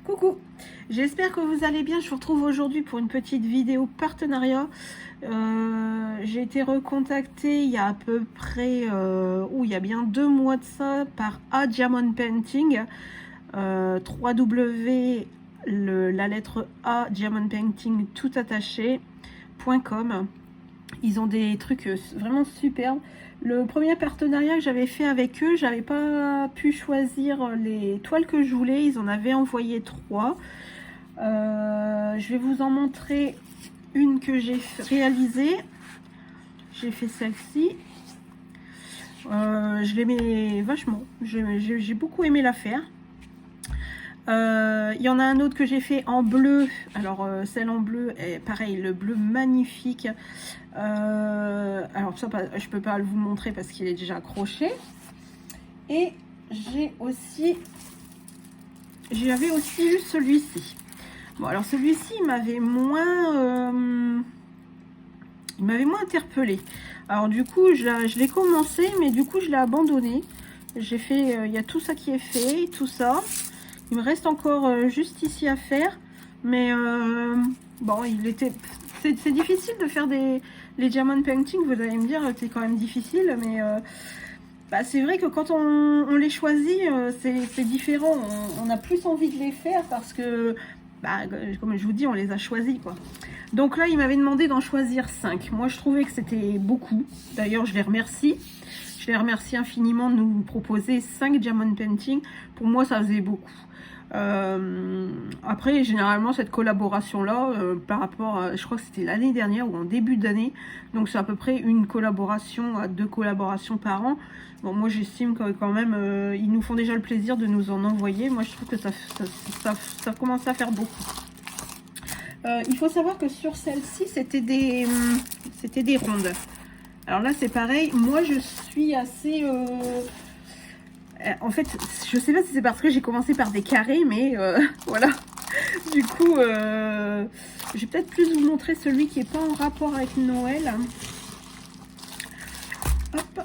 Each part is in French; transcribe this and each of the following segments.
Coucou, j'espère que vous allez bien. Je vous retrouve aujourd'hui pour une petite vidéo partenariat. J'ai été recontactée il y a à peu près, il y a bien 2 mois de ça, par A Diamond Painting, 3W, la lettre A Diamond Painting tout attaché.com. Ils ont des trucs vraiment superbes. Le premier partenariat que j'avais fait avec eux, j'avais pas pu choisir les toiles que je voulais. Ils en avaient envoyé 3. Je vais vous en montrer une que j'ai réalisée. J'ai fait celle-ci. Je l'aimais vachement. J'ai beaucoup aimé la faire. Il y en a un autre que j'ai fait en bleu. Alors celle en bleu est pareil, le bleu magnifique. Alors ça, je peux pas vous montrer parce qu'il est déjà accroché. Et j'avais aussi eu celui-ci. Bon, alors celui-ci il m'avait moins interpellé. Alors du coup je l'ai commencé, mais du coup je l'ai abandonné. J'ai fait, il y a tout ça qui est fait, tout ça. Il me reste encore juste ici à faire, mais bon, c'est difficile de faire les diamond painting. Vous allez me dire, c'est quand même difficile, mais c'est vrai que quand on les choisit, c'est différent. On a plus envie de les faire parce que, comme je vous dis, on les a choisis, quoi. Donc là, il m'avait demandé d'en choisir 5. Moi, je trouvais que c'était beaucoup. D'ailleurs, je les remercie. Je les remercie infiniment de nous proposer 5 diamond painting. Pour moi, ça faisait beaucoup. Après, généralement, cette collaboration-là, par rapport à, je crois que c'était l'année dernière ou en début d'année, donc c'est à peu près une collaboration à 2 collaborations par an. Bon, moi, j'estime que quand même, ils nous font déjà le plaisir de nous en envoyer. Moi, je trouve que ça commence à faire beaucoup. Il faut savoir que sur celle-ci, c'était des rondes. Alors là, c'est pareil. Moi, je suis assez... en fait, je sais pas si c'est parce que j'ai commencé par des carrés, mais voilà. Du coup, je vais peut-être plus vous montrer celui qui n'est pas en rapport avec Noël. Hop.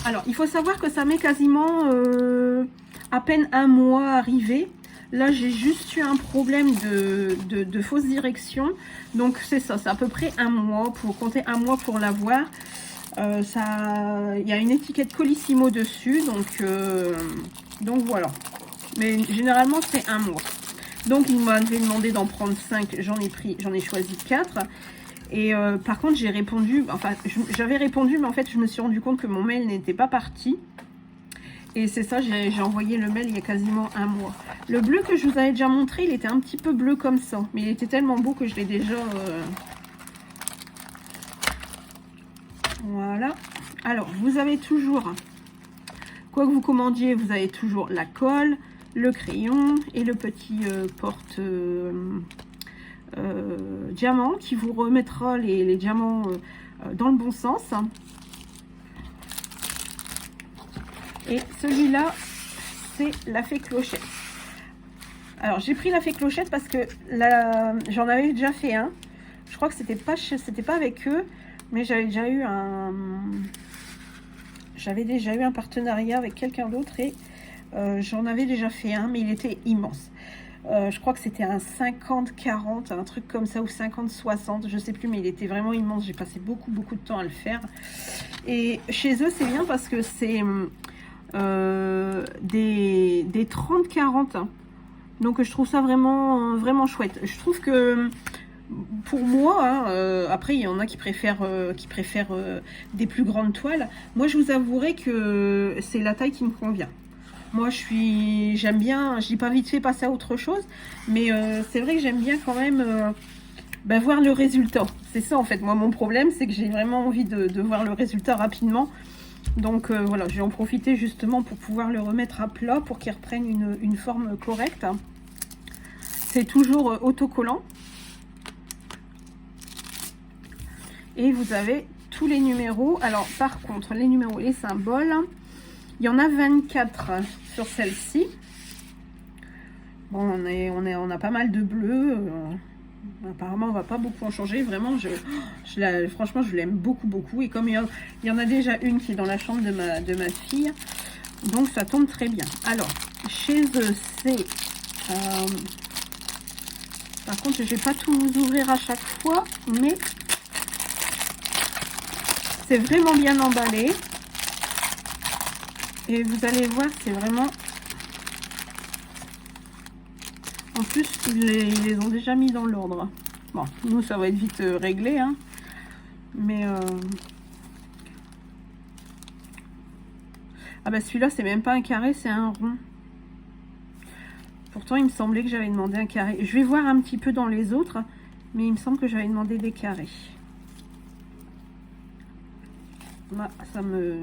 Alors, il faut savoir que ça met quasiment à peine un mois à arriver. Là, j'ai juste eu un problème de fausse direction. Donc, c'est ça, c'est à peu près un mois. Pour compter un mois pour l'avoir. Il y a une étiquette Colissimo dessus, donc voilà. Mais généralement, c'est un mois. Donc, il m'avait demandé d'en prendre 5. J'en ai choisi 4. Et par contre, j'ai répondu, enfin, j'avais répondu, mais en fait, je me suis rendu compte que mon mail n'était pas parti. Et c'est ça, j'ai envoyé le mail il y a quasiment un mois. Le bleu que je vous avais déjà montré, il était un petit peu bleu comme ça. Mais il était tellement beau que je l'ai déjà... Voilà. Alors, vous avez toujours, quoi que vous commandiez, vous avez toujours la colle, le crayon et le petit porte diamant qui vous remettra les diamants dans le bon sens. Et celui-là, c'est la fée clochette. Alors, j'ai pris la fée clochette parce que j'en avais déjà fait un. Je crois que c'était pas avec eux, mais j'avais déjà eu un partenariat avec quelqu'un d'autre et j'en avais déjà fait un, mais il était immense. Je crois que c'était un 50-40, un truc comme ça, ou 50-60, je sais plus, mais il était vraiment immense. J'ai passé beaucoup de temps à le faire. Et chez eux, c'est bien parce que c'est des 30-40. Hein. Donc je trouve ça vraiment chouette. Je trouve que pour moi, hein, après il y en a qui préfèrent des plus grandes toiles. Moi, je vous avouerai que c'est la taille qui me convient. Moi, j'aime bien, je dis pas vite fait passer à autre chose, mais c'est vrai que j'aime bien quand même voir le résultat. C'est ça en fait. Moi, mon problème, c'est que j'ai vraiment envie de voir le résultat rapidement. Donc voilà, je vais en profiter justement pour pouvoir le remettre à plat pour qu'il reprenne une forme correcte. C'est toujours autocollant. Et vous avez tous les numéros. Alors par contre, les numéros, les symboles, il y en a 24 sur celle-ci. Bon, on a pas mal de bleus. Apparemment, on va pas beaucoup en changer. Vraiment, franchement, je l'aime beaucoup. Et comme il y en a déjà une qui est dans la chambre de ma fille, donc ça tombe très bien. Alors, chez eux, c'est Par contre, je vais pas tout ouvrir à chaque fois, mais c'est vraiment bien emballé. Et vous allez voir, c'est vraiment... En plus, ils les ont déjà mis dans l'ordre. Bon, nous, ça va être vite réglé, hein. Mais... Ah bah celui-là, c'est même pas un carré, c'est un rond. Pourtant, il me semblait que j'avais demandé un carré. Je vais voir un petit peu dans les autres, mais il me semble que j'avais demandé des carrés. Là, ça me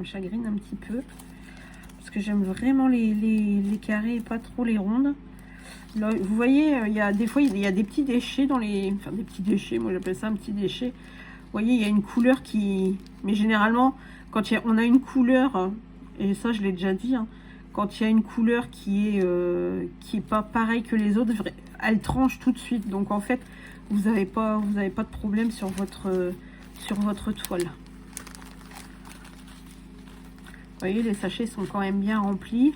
chagrine un petit peu. Parce que j'aime vraiment les carrés et pas trop les rondes. Là, vous voyez, il y a des fois, il y a des petits déchets dans les... Enfin, des petits déchets, moi j'appelle ça un petit déchet. Vous voyez, il y a une couleur qui... Mais généralement, quand on a une couleur, et ça je l'ai déjà dit, hein, quand il y a une couleur qui est pas pareille que les autres, elle tranche tout de suite. Donc en fait, vous n'avez pas de problème sur votre toile. Vous voyez, les sachets sont quand même bien remplis.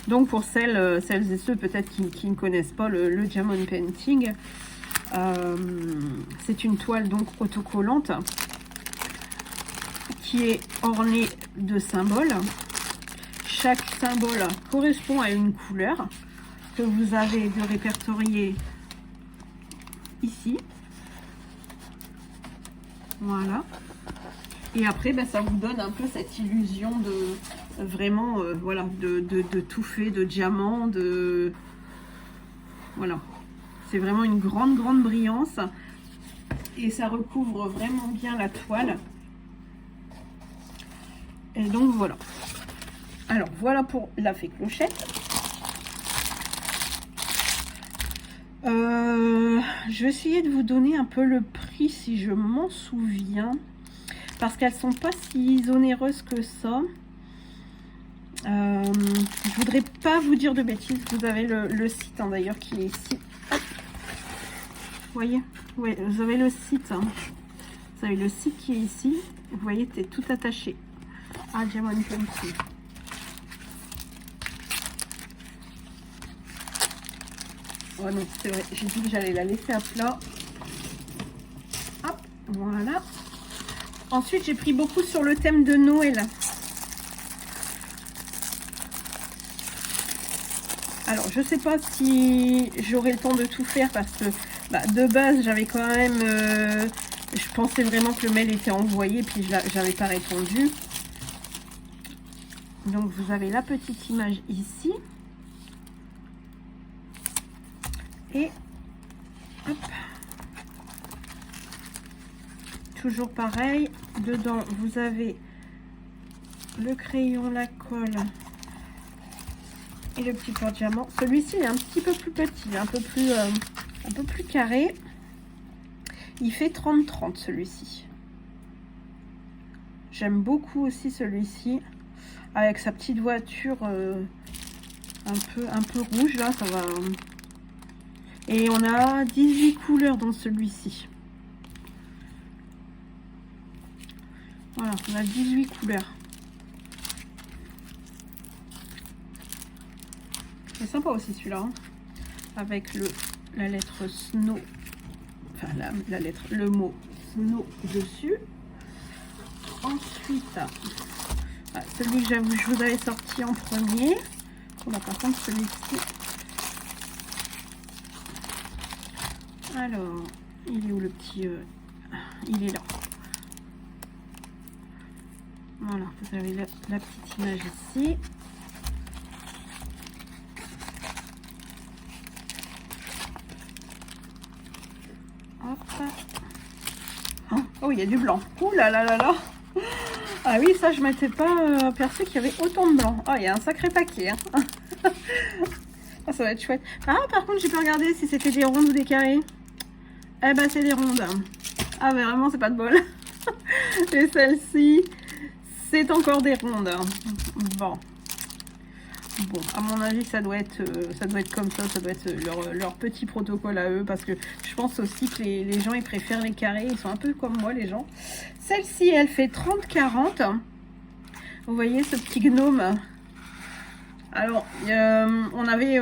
Donc pour celles et ceux peut-être qui ne connaissent pas le Diamond Painting, c'est une toile donc autocollante qui est ornée de symboles. Chaque symbole correspond à une couleur que vous avez de répertorier ici. Voilà. Et après, ben, ça vous donne un peu cette illusion de vraiment, voilà, de tout fait, de diamant, de... Voilà. C'est vraiment une grande brillance. Et ça recouvre vraiment bien la toile. Et donc, voilà. Alors, voilà pour la fée clochette. Je vais essayer de vous donner un peu le prix si je m'en souviens. Parce qu'elles sont pas si onéreuses que ça. Je voudrais pas vous dire de bêtises. Vous avez le site hein, d'ailleurs qui est ici. Hop. Vous voyez, ouais, vous avez le site. Hein. Vous avez le site qui est ici. Vous voyez, c'est tout attaché à Diamond Painting. Oh non, c'est vrai. J'ai dit que j'allais la laisser à plat. Hop, voilà. Ensuite, j'ai pris beaucoup sur le thème de Noël. Alors, je sais pas si j'aurai le temps de tout faire parce que bah, de base, j'avais quand même... je pensais vraiment que le mail était envoyé, puis je n'avais pas répondu. Donc, vous avez la petite image ici. Et... hop. Toujours pareil, dedans vous avez le crayon, la colle et le petit porte-diamant. Celui-ci est un petit peu plus petit, un peu plus carré. Il fait 30-30 celui-ci. J'aime beaucoup aussi celui-ci avec sa petite voiture un peu rouge là, ça va. Et on a 18 couleurs dans celui-ci. Voilà, on a 18 couleurs. C'est sympa aussi celui-là. Hein, avec la lettre Snow. Enfin, la lettre, le mot Snow dessus. Ensuite, celui que je vous avais sorti en premier. Bon, par contre, celui-ci. Alors, il est où le petit... il est là. Voilà, vous avez la petite image ici. Hop. Oh, il y a du blanc. Ouh là là là là. Ah oui, ça, je ne m'étais pas aperçu qu'il y avait autant de blanc. Ah, il y a un sacré paquet. Hein. Ah, ça va être chouette. Ah, par contre, j'ai pas regardé si c'était des rondes ou des carrés. Eh ben, c'est des rondes. Ah, mais vraiment, c'est pas de bol. Et celle-ci... c'est encore des rondes. Bon, à mon avis, ça doit être comme ça doit être leur petit protocole à eux, parce que je pense aussi que les gens, ils préfèrent les carrés, ils sont un peu comme moi, les gens. Celle-ci, elle fait 30-40. Vous voyez ce petit gnome Alors, on avait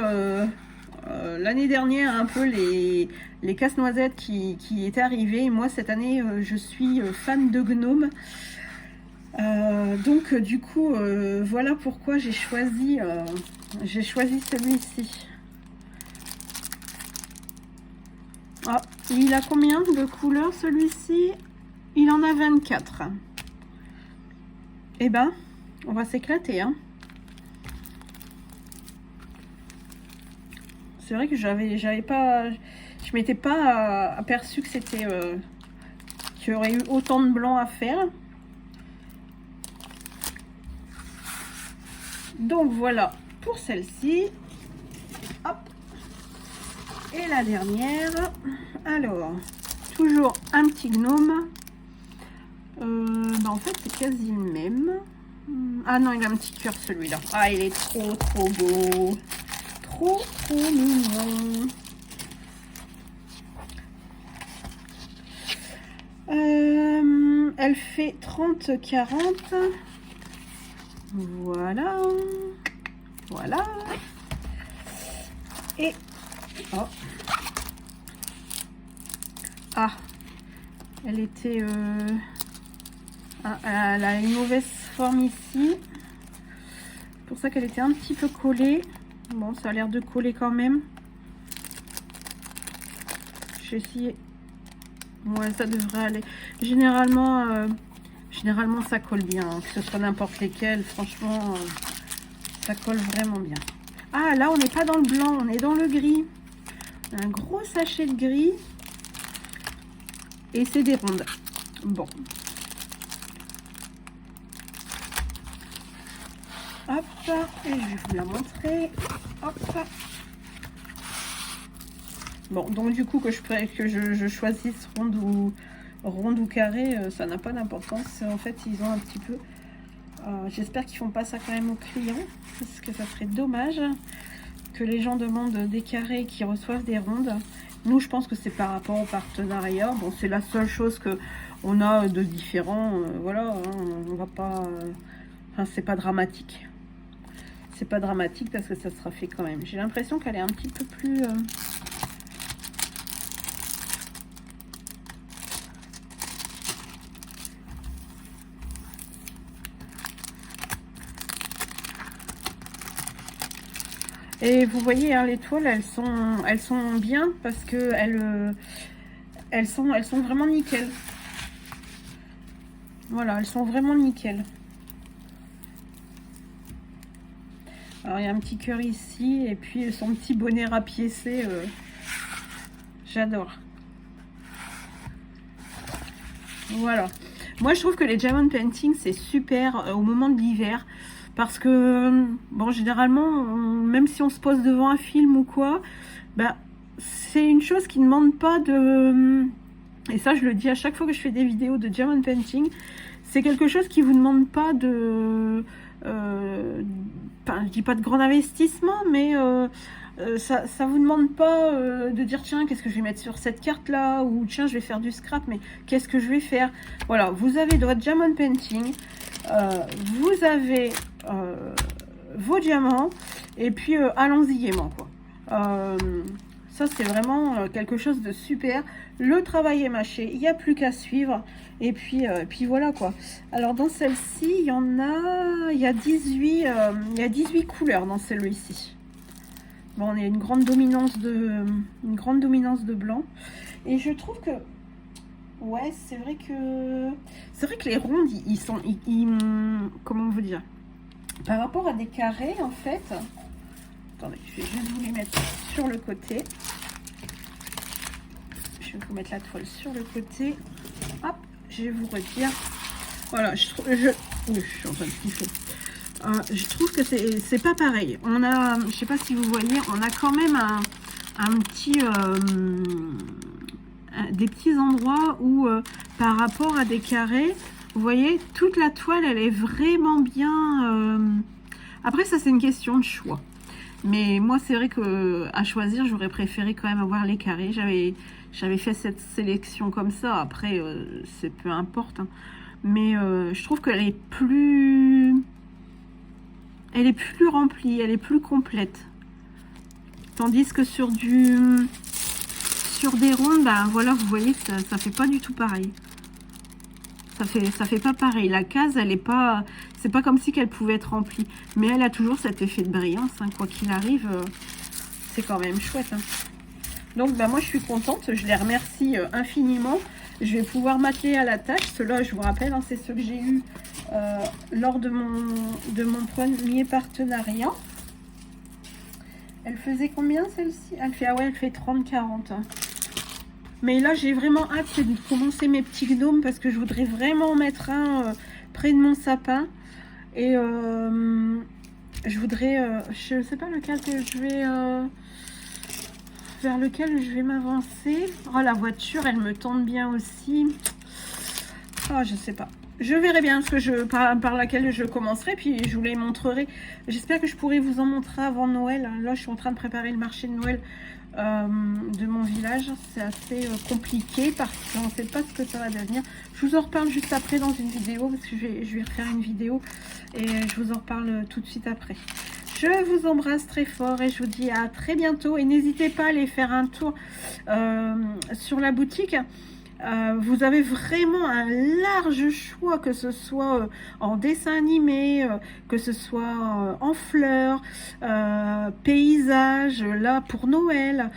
l'année dernière un peu les casse-noisettes qui étaient arrivés. Moi, cette année, je suis fan de gnomes. Donc, du coup, voilà pourquoi j'ai choisi celui-ci. Ah, il a combien de couleurs celui-ci? Il en a 24. Eh ben, on va s'éclater, hein. C'est vrai que j'avais pas, je m'étais pas aperçu que c'était, qu'il y aurait eu autant de blanc à faire. Donc voilà pour celle-ci. Hop. Et la dernière. Alors, toujours un petit gnome. En fait, c'est quasi le même. Ah non, il a un petit cœur celui-là. Ah, il est trop beau. Trop mignon. Elle fait 30-40. Voilà. Voilà. Et... Oh. Ah. Elle était... Ah, elle a une mauvaise forme ici. C'est pour ça qu'elle était un petit peu collée. Bon, ça a l'air de coller quand même. Je vais essayer. Ouais, ça devrait aller. Généralement, ça colle bien. Hein. Que ce soit n'importe lesquels, franchement, ça colle vraiment bien. Ah, là, on n'est pas dans le blanc, on est dans le gris. Un gros sachet de gris. Et c'est des rondes. Bon. Hop, et je vais vous la montrer. Hop. Bon, donc du coup que je choisisse ronde ou carré, ça n'a pas d'importance. En fait, ils ont un petit peu... j'espère qu'ils font pas ça quand même aux clients, parce que ça serait dommage que les gens demandent des carrés qui reçoivent des rondes. Nous, je pense que c'est par rapport au partenariat. Bon, c'est la seule chose que on a de différent. Voilà, hein, on va pas... Enfin, c'est pas dramatique. C'est pas dramatique parce que ça sera fait quand même. J'ai l'impression qu'elle est un petit peu plus... Et vous voyez, hein, les toiles, elles sont bien parce que elles sont vraiment nickel. Voilà, elles sont vraiment nickel. Alors, il y a un petit cœur ici et puis son petit bonnet rapiécé. J'adore. Voilà. Moi, je trouve que les diamond painting, c'est super au moment de l'hiver. Parce que, bon, généralement, même si on se pose devant un film ou quoi, ben, c'est une chose qui ne demande pas de... Et ça, je le dis à chaque fois que je fais des vidéos de diamond painting, c'est quelque chose qui vous demande pas de... Enfin, je dis pas de grand investissement, mais ça vous demande pas de dire tiens, qu'est-ce que je vais mettre sur cette carte là, ou tiens, je vais faire du scrap, mais qu'est-ce que je vais faire? Voilà, vous avez de votre diamond painting, vous avez vos diamants, et puis allons-y gaiement, quoi. Ça, c'est vraiment quelque chose de super. Le travail est mâché, il n'y a plus qu'à suivre. Et puis voilà, quoi. Alors, dans celle-ci, il y a 18 couleurs dans celui-ci. Bon, on a une grande dominance de blanc. Et je trouve que... Ouais, c'est vrai que les rondes, ils sont... comment vous dire? Par rapport à des carrés, en fait... Attendez, je vais juste vous les mettre sur le côté. Je vais vous mettre la toile sur le côté. Hop, je vais vous redire. Voilà, je trouve... Oui, je suis en train de kiffer. Je trouve que c'est pas pareil. On a, je sais pas si vous voyez, on a quand même un petit... des petits endroits où, par rapport à des carrés, vous voyez, toute la toile, elle est vraiment bien... Après, ça, c'est une question de choix. Mais moi, c'est vrai que à choisir, j'aurais préféré quand même avoir les carrés. J'avais fait cette sélection comme ça. Après, c'est peu importe. Hein. Mais je trouve qu'elle est plus... elle est plus remplie, elle est plus complète. Tandis que sur des rondes, ben voilà, vous voyez, ça fait pas du tout pareil. Ça fait pas pareil. La case, elle est pas, c'est pas comme si qu'elle pouvait être remplie. Mais elle a toujours cet effet de brillance, hein, quoi qu'il arrive, c'est quand même chouette. Hein. Donc, ben, moi, je suis contente. Je les remercie infiniment. Je vais pouvoir m'atteler à la tâche. Ceux-là, je vous rappelle, hein, c'est ceux que j'ai eu lors de mon premier partenariat. Elle faisait combien celle-ci? Elle fait, ah ouais, elle fait 30-40. Hein. Mais là, j'ai vraiment hâte de commencer mes petits gnomes parce que je voudrais vraiment en mettre un près de mon sapin. Et je voudrais, je ne sais pas lequel que je vais, vers lequel je vais m'avancer. Oh, la voiture, elle me tente bien aussi. Oh, je sais pas. Je verrai bien par laquelle je commencerai, puis je vous les montrerai. J'espère que je pourrai vous en montrer avant Noël. Là, je suis en train de préparer le marché de Noël de mon village. C'est assez compliqué parce qu'on ne sait pas ce que ça va devenir. Je vous en reparle juste après dans une vidéo, parce que je vais refaire une vidéo et je vous en reparle tout de suite après. Je vous embrasse très fort et je vous dis à très bientôt. Et n'hésitez pas à aller faire un tour sur la boutique. Vous avez vraiment un large choix, que ce soit en dessin animé, que ce soit en fleurs, paysages, là pour Noël.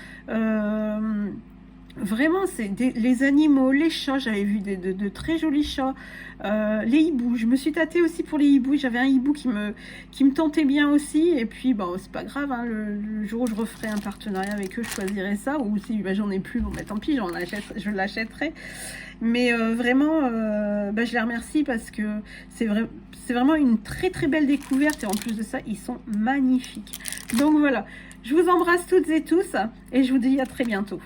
Vraiment, c'est les animaux, les chats. J'avais vu de très jolis chats, les hiboux. Je me suis tâtée aussi pour les hiboux. J'avais un hibou qui me tentait bien aussi. Et puis, bon, c'est pas grave. Hein, le jour où je referai un partenariat avec eux, je choisirai ça. Ou si bah, j'en ai plus, bon, bah, tant pis, je l'achèterai. Mais vraiment, bah, je les remercie parce que c'est vraiment une très très belle découverte. Et en plus de ça, ils sont magnifiques. Donc voilà, je vous embrasse toutes et tous et je vous dis à très bientôt.